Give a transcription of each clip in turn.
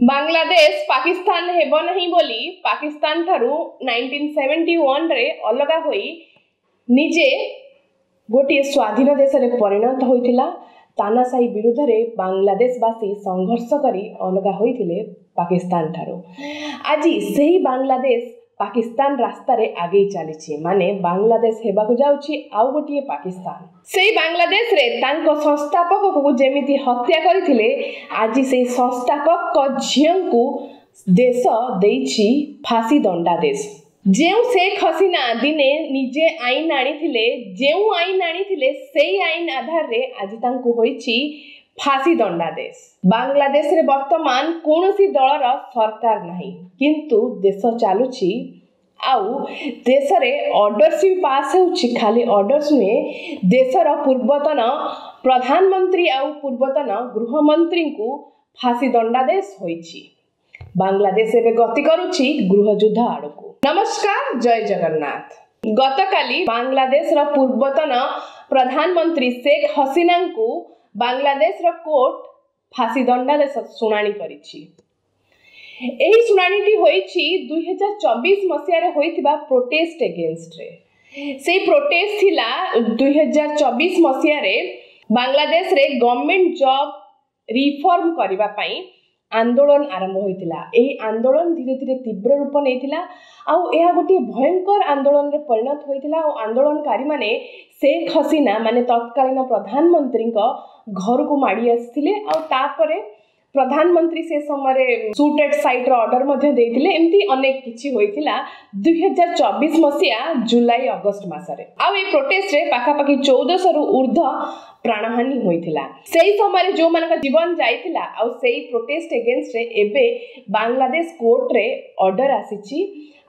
बांग्लादेश पाकिस्तान हेब नहीं बोली पाकिस्तान ठारू 1971 रे अलगा होई निजे गोटे स्वाधीन देश रे परिणत होइथिला। तानाशाही विरुद्ध रे बांग्लादेशवासी संघर्ष करी अलगा होइथिले पाकिस्तान ठारू। आज सही बांग्लादेश पाकिस्तान रास्ता रे आगे चली माने बांग्लादेश हेबाकु जाउछि आउ गोटे पाकिस्तान। से बांग्लादेश रे तांको संस्थापक को जेमिति हत्या करथिले आज से संस्थापक को झियं को देश देछि फांसी दंडादेश। जेउ शेख हसीना दिने निजे आईन आनिथिले जेउ आईन आनिथिले सेही आईन आधार रे आज तांको होइछि फांसी दंडादेश। बांग्लादेश रे वर्तमान कोनोसी दलर सरकार नहीं किंतु देश चालुछि आउ देश रे ऑर्डर्स भी पास होछि। खाली ऑर्डर्स में देशर पूर्वतन प्रधानमंत्री आउ पूर्वतन गृहमंत्री को फांसी दंडादेश होइछि। बांग्लादेश एबे गति करुछि गृहयुद्ध आड़कू। नमस्कार, जय जगन्नाथ। गतकाली बांग्लादेश रा पूर्वतन प्रधानमंत्री शेख हसीना को बांग्लादेश रा कोर्ट फांसी दंडादेश शुणाणी करिछि। एही शुणाणीटी होइछि 2024 मसिया रे होइथिबा प्रोटेस्ट अगेंस्ट रे। से प्रोटेस्ट थिला 2024 मसिया रे बांग्लादेश रे गवर्नमेंट जॉब रिफॉर्म करिबा पई आंदोलन आरंभ होइतिला। एही आंदोलन धीरे धीरे तीव्र रूप नेइतिला आउ एहा गोटे भयंकर आंदोलन रे परिणत होइतिला। आउ आंदोलनकारी माने शेख हसीना माने तत्कालीन प्रधानमंत्री को घर को माड़ी आसिथिले आउ तापरे प्रधानमंत्री से समय शूटेड साइट रो ऑर्डर मध्ये देइतिले। एमती अनेक किछि होइतिला 2024 मसिया जुलाई अगस्त मासरे। आउ ए प्रोटेस्ट रे पाखापाखि 1400 रु ऊर्ध्व प्राणहानि होइतिला। सेही समय जो मानक जीवन जाइतिला आउ सेही प्रोटेस्ट अगेंस्ट रे एबे बांग्लादेश कोर्ट रे ऑर्डर आसीछि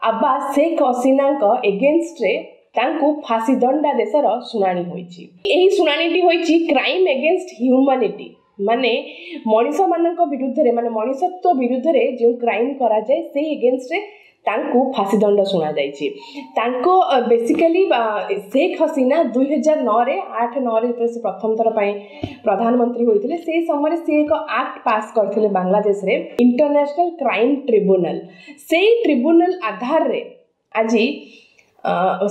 आबा शेख हसीना को अगेंस्ट रे तांको फांसी दंडादेशर शुणाणी होइछि। एही शुणाणीटी होइछि क्राइम अगेंस्ट ह्यूमैनिटी माने मनीष मानक विरुद्ध रे माने मनीषत्व विरुद्ध रे जो क्राइम करा जाय सेही अगेंस्ट रे तांको फांसी दंड शुणा जाइछि। तांको बेसिकली शेख हसीना 2009 रे 8-9 रे से प्रथम थर पई प्रधानमंत्री होइतिले। से समय से एक एक्ट पास करथिले बांग्लादेश रे इंटरनेशनल क्राइम ट्रिब्यूनल। सेही ट्रिब्यूनल आधार रे आजी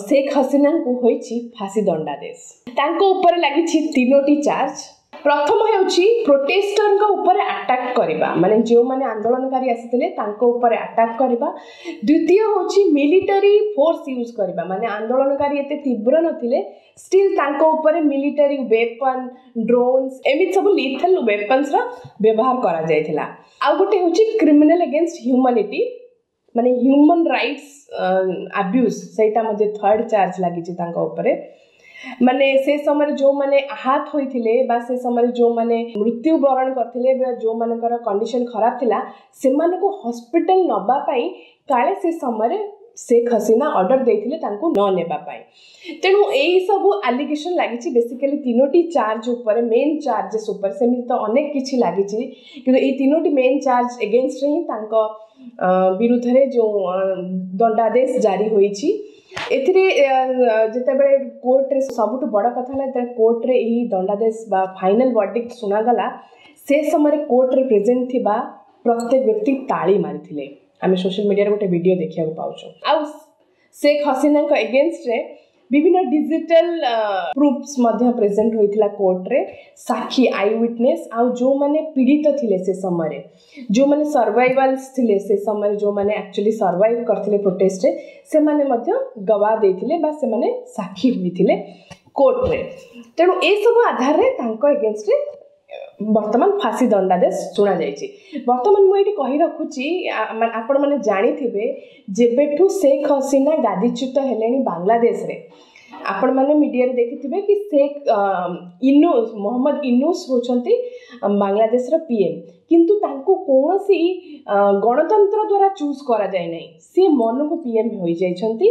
शेख हसीना को होइछि फांसी दंडादेश। तांको ऊपर लागिछि तीनोटी चार्ज। प्रथम हेउछि प्रोटेस्टर को ऊपर अटैक करिबा माने जो माने आंदोलनकारी आसीथिले तांको ऊपर अटैक करिबा। द्वितीय होछि मिलिटरी फोर्स यूज करिबा माने आंदोलनकारी एते तीव्र नथिले स्टिल तांको ऊपर मिलिटरी वेपन ड्रोन्स एमित सब लीथल वेपन्स रा व्यवहार करा जायथिला। आ गोटे होछि क्रिमिनल अगेंस्ट ह्यूमैनिटी माने ह्यूमन राइट्स अब्यूज सेटा मध्ये थर्ड चार्ज लागिछि तांको ऊपर। माने से समय जो माने आहत होइथिले बा से समय जो माने मृत्यु वरण करथिले बा जो मानकर कंडीशन खराब थिला सेमान को हॉस्पिटल नबा पई काले से समय शेख हसीना ऑर्डर देथिले तांको न नेबा पई। तेनु एही सब एलिगेशन लागिछि बेसिकली तीनोटी चार्ज ऊपर मेन चार्जेस ऊपर सेमि तो अनेक किछि लागिछि किंतु ए तीनोटी मेन चार्ज अगेंस्ट रे ही तांको विरुद्ध रे जो दंडादेश जारी होइछि। एथिरे जेतेबेले कोर्ट रे सबुठ बड़ कथा ला कोर्ट रे एही दंडादेश बा फाइनल वर्डिक्ट सुना गला से समय कोर्ट रे प्रेजेंट थिबा प्रत्येक व्यक्ति ताली मारिथिले। आमे सोशल मीडिया रे गोटे वीडियो देखिया पाउछु। आ शेख हसीना को अगेंस्ट रे विभिन्न डिजिटल प्रूफ्स मध्य प्रेजेंट होइथिला कोर्ट रे। साक्षी आई विटनेस आ जो माने पीड़ित थिले से समय जो माने सर्वाइवल्स थिले से समय जो माने एक्चुअली सर्वाइव करथिले प्रोटेस्ट रे से माने मध्य गवाह देथिले बा से माने साक्षी होइथिले कोर्ट रे। तेनु ए सब आधार रे तांको अगेंस्ट रे वर्तमान फांसी दंडादेश शुणा जाइछि। वर्तमान मु एठी कहि रखुछि आपण माने जानि थिबे जेबेठु शेख हसीना गादीच्युत हेलेनी बांग्लादेश रे आपण माने मीडिया रे देखिथिबे कि शेख इनूस मोहम्मद इनूस होचंती बांग्लादेश रो पीएम किंतु तांको कोनोसी गणतंत्र द्वारा चूज करा जाय नै। से मन को पीएम होई जाइछंती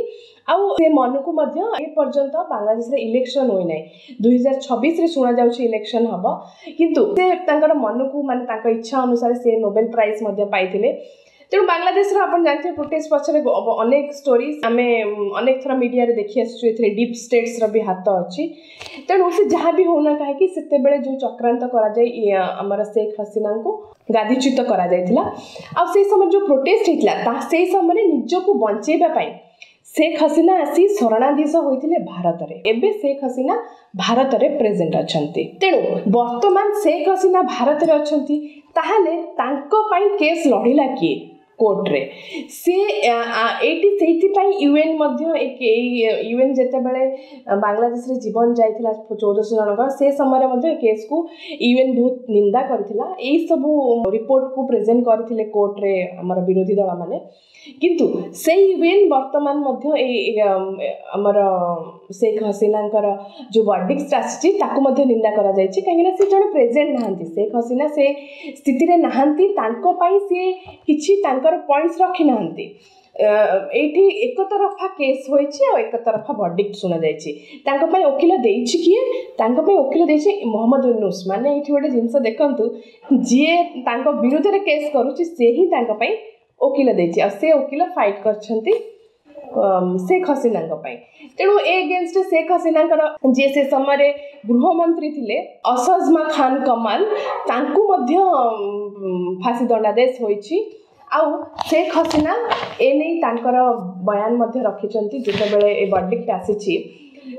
आउ से मन को मध्य ए पर्यंत बांग्लादेश रे इलेक्शन होई नै। 2026 रे सुना जाउछि इलेक्शन हबो किंतु से तांकर मन को माने तांको इच्छा अनुसार से नोबेल प्राइज मध्य पाइथिले। तेणु बांग्लादेश आप जानते हैं प्रोटेस्ट पछरे अनेक स्टोरीज आम अनेक थर मीडिया देखी आसुँ डीप स्टेट्स भी हाथ अच्छी तेणु से जहाँ भी होना कहीं से जो चक्रांत कर शेख हसीना को गादीच्युत करा समय जो प्रोटेस्ट होता से समय निजक बचेवाई शेख हसीना आसी शरणाधीश होते भारत में एवं शेख हसीना भारत में प्रेजेंट अच्छा तेणु वर्तमान शेख हसीना भारत में अच्छा केस लड़िला किए कोर्ट रे से यूएन यूएन जिते बड़े बांग्लादेश रे जीवन जाइथिला 1400 जनक से समय केस को यूएन बहुत निंदा करथिला एई सब रिपोर्ट को प्रेजेंट करथिले कोर्ट रे हमर विरोधी दल माने किंतु से यूएन वर्तमान हमर शेख हसीना जो वर्डिक्ट आसी निंदा करा जायछि कहीं से जन प्रेजेंट नहांती शेख हसीना से स्थिति रे नहांती तांको पई से किछि पॉइंट्स रखी ना एठी एक तरफा केस होइछि और एक तरफा वर्डिक्ट सुना जाइछि वकील देइछि किए वकील देइछि मोहम्मद यूनुस माने एठी गोटे जिनस देखंतु जे तांको विरुद्ध रे केस करूछि से ही तांको पई वकील देइछि और से वकील फाइट करछंती शेख हसीना तेणु एगेन्स्ट शेख हसीना जी से समय गृहमंत्री थिले असजमा खान कमाल तांकु मध्य फांसी दंडादेश होइछि आउ शेख हसीना एने तांकर बयान मध्य रखिछंती जेतेबेले ए वर्डिक्ट आसीछि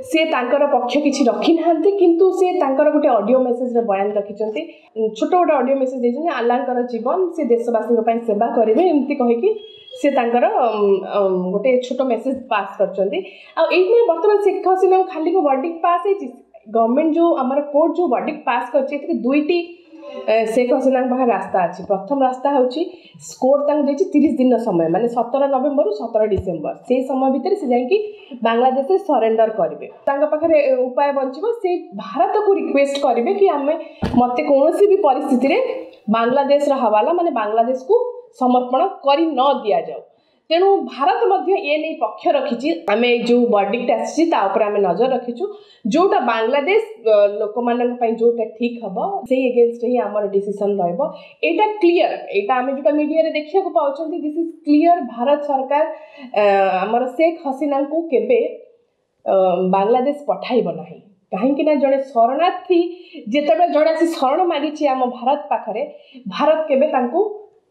से तांकर पक्ष किछि रखि नाहंती किंतु से तांकर गोटे ऑडियो मेसेज रे बयान रखिछंती छोट गोटे ऑडियो मेसेज देछन आल्लाहकर जीवन से देशवासी पई सेवा करिवे एम्ति कहि कि से तांकर गोटे छोट मेसेज पास करछंती आ एइमे वर्तमान शेख हसीना खाली को वर्डिक्ट पास है गवर्नमेंट जो हमर कोर्ट जो वर्डिक्ट पास करछि एथि दुईटी शेख हसीना पाखे रास्ता अच्छी प्रथम रास्ता हूँ कोर्ट 30 दिन समय माने 17 नवेम्बर 17 डिसेम्बर से समय भितर से जाकि बांग्लादेश में सरेंडर करेंगे पाखे उपाय बचो से भारत को रिक्वेस्ट करेंगे कि आम मत कौन भी परिस्थिति बांग्लादेश हवाला माने बांग्लादेश को समर्पण कर न दि जाऊ तेणु भारत ये नहीं पक्ष रखी आम जो वर्डिक्ट आम नजर रखीचु जोटा बांग्लादेश लोक मान जोटा ठीक हम से एगेन्स्ट ही आम डिसीजन रहा क्लीयर यहाँ आम जो मीडिया देखा पाँच दिस इज क्लीयर भारत सरकार आमर शेख हसीना को केबे बांग्लादेश पठाइब ना कहीं जड़े शरणार्थी जिते जड़े आसी शरण मागी आम भारत पाखरे भारत केबे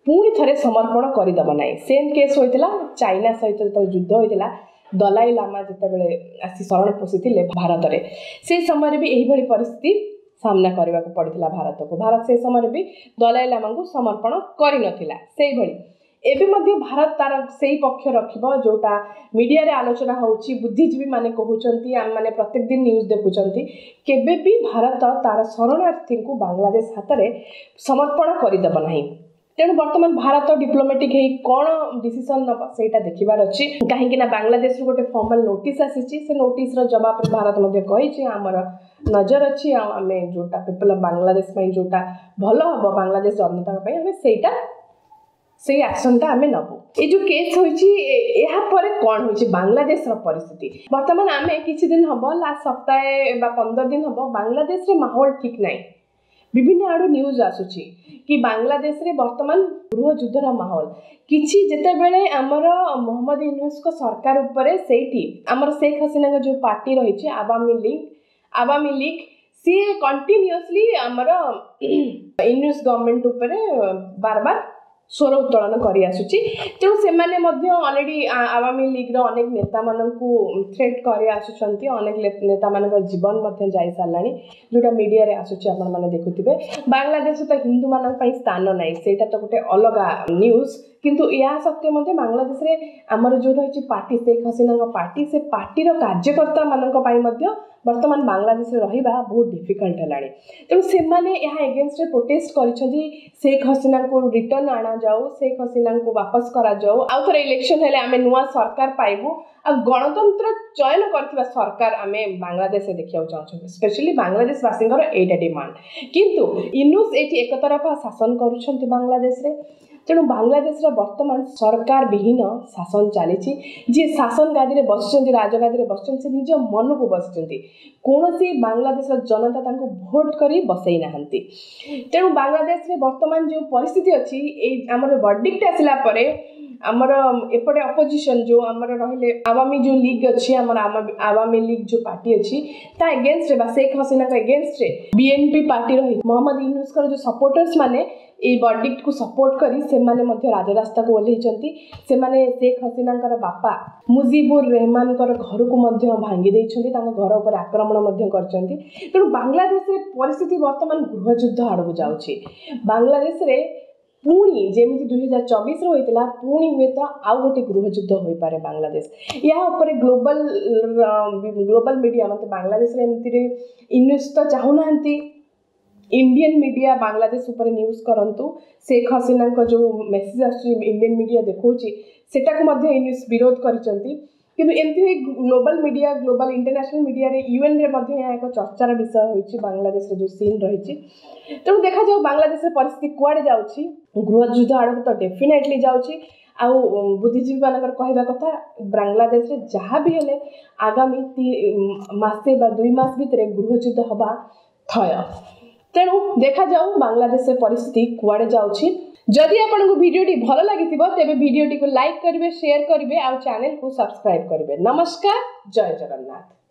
पुणी थे समर्पण करदेव ना सेम केस होता चाइना सहित जो युद्ध होता दलाई लामा जितेबले आसी शरण पशिले भारत में से समय भी यही परिस्थिति सामना करने को पड़ता भारत को भारत से समय भी दलाई लामा को समर्पण कर भारत तार से पक्ष रखिब जोटा मीडिया रे आलोचना होउची बुद्धिजीवी माने कहउचंती आम माने प्रत्येक दिन न्यूज देखुचंती केबे भी भारत तार शरणार्थी को बांग्लादेश हाथ में समर्पण करदेव ना तेणु बर्तमान भारत डिप्लोमेटिक कौन डिसीजन नब से देखार अच्छी कहीं बांग्लादेश गोटे फॉर्मल नोटिस आसी से नोटिस जवाब भारत कही आमर नजर अच्छी आम जोटा पीपल ऑफ बांग्लादेश जोटा भल हम बांग्लादेश जनता से एक्शनटा आम नबू ये जो केस होपर कौन हो बांग्लादेश परिस्थिति बर्तमान आम किसी दिन हम लास्ट सप्ताह 15 दिन हम बांग्लादेश रे माहौल ठीक ना विभिन्न आड़ू न्यूज आसूची कि बांग्लादेश रे वर्तमान गृह युद्धर माहौल किछि जेतेबेले आमर मोहम्मद यूनुस को सरकार उपरे सेठी आमर शेख हसीना जो पार्टी रही आवामी लीग सी कंटिन्यूअसली आमर यूनुस गवर्नमेंट उपरे बार बार स्वर उत्तोलन कर आसुची तेणु से ऑलरेडी आवामी लीग अनेक नेता मानू थ्रेट कर आसुचंती अनेक नेता मान जीवन जाई साराणी जोटा मीडिया रे आसुची आपण माने देखुथिबे बांग्लादेश तो हिंदू मान स्थान ना से तो गोटे अलग न्यूज किंतु या सत्वे बांग्लादेश रे आमर जो रही पार्टी शेख हसीना पार्टी से पार्टी कार्यकर्ता मान वर्तमान बांग्लादेश रहा बहुत डिफिकल्ट है तेणु से एगेन्स्ट प्रोटेस्ट कर शेख हसीना को रिटर्न आना जाऊ शेख हसीना को वापस करा जाऊ आउ थे इलेक्शन हेले आम नुआ सरकार पाइबू गणतंत्र चयन करथिबा सरकार आमे बांग्लादेश देखिया चाहछन स्पेशली बांग्लादेश वासींगर एटा डिमांड किंतु इनुस एठी एक तरफा शासन करूछंती बांग्लादेश रे तेणु बांग्लादेश वर्तमान सरकार विहीन शासन चली जी शासन गादी में बस राजगादी में बस निज मन को बस कौन बांग्लादेश जनता भोट कर बसई ना तेणु बांग्लादेश में वर्तमान जो परिस्थिति अच्छी आमर वर्डिक्ट आसला आमर एपटे अपोजिशन जो आमर रहिले आवामी जो लीग अच्छी आमर आवामी लीग जो पार्टी अच्छी ता एगेंस्ट रे शेख हसीना का एगेंस्ट रे बीएनपी पार्टी रही मोहम्मद यूनुस कर जो सपोर्टर्स माने ए वर्डिक्ट को सपोर्ट करी से माने मध्य राजरास्ता को ओल्लैचंती से माने शेख हसीना बापा मुजीबुर रहमान कर घर को मध्य भांगी देइछंती तांको घर ऊपर आक्रमण मध्य करचंती तेणु बांग्लादेश रे परिस्थिति वर्तमान गृहयुद्ध आड़ को जाउछि बांग्लादेश रे पुणी जेमिति 2024 रो होइतला पुणी हुए तो आउ गोटे गृहयुद्ध होई पारे बांग्लादेश या ऊपर ग्लोबल मीडिया मतलब बांग्लादेश रे एमति रे इन्वेस्ट तो चाहुनांती इंडियन मीडिया बांग्लादेश ऊपर न्यूज करंतु शेख हसीना को जो मेसेज आछि इंडियन मीडिया देखौछि सेटा को मध्य इन्वेस्ट विरोध करिसंती किंतु एमती global media global international media रे यूएन रे मध्य यहाँ एक चर्चार विषय होइछि बांग्लादेश रे जो सीन रही तेणु देखा जाऊ बांग्लादेश परिस्थिति कुआड़े जाउछि गृहयुद्ध आड़ तो डेफिनेटली जाउछि आउ बुद्धिजीवी मानकर कहवा कथा बांग्लादेश रे जहाँ भी हेले आगामी मासे बा 2 मास भितर गृहयुद्ध हवा थय तेणु देखा जाऊ बांग्लादेश परिस्थिति कुआड़े जाउछि जदि आपको वीडियोटी भल लगी तेरे वीडियोटी को लाइक करेंगे शेयर करेंगे और चैनल को सब्सक्राइब करेंगे। नमस्कार, जय जगन्नाथ।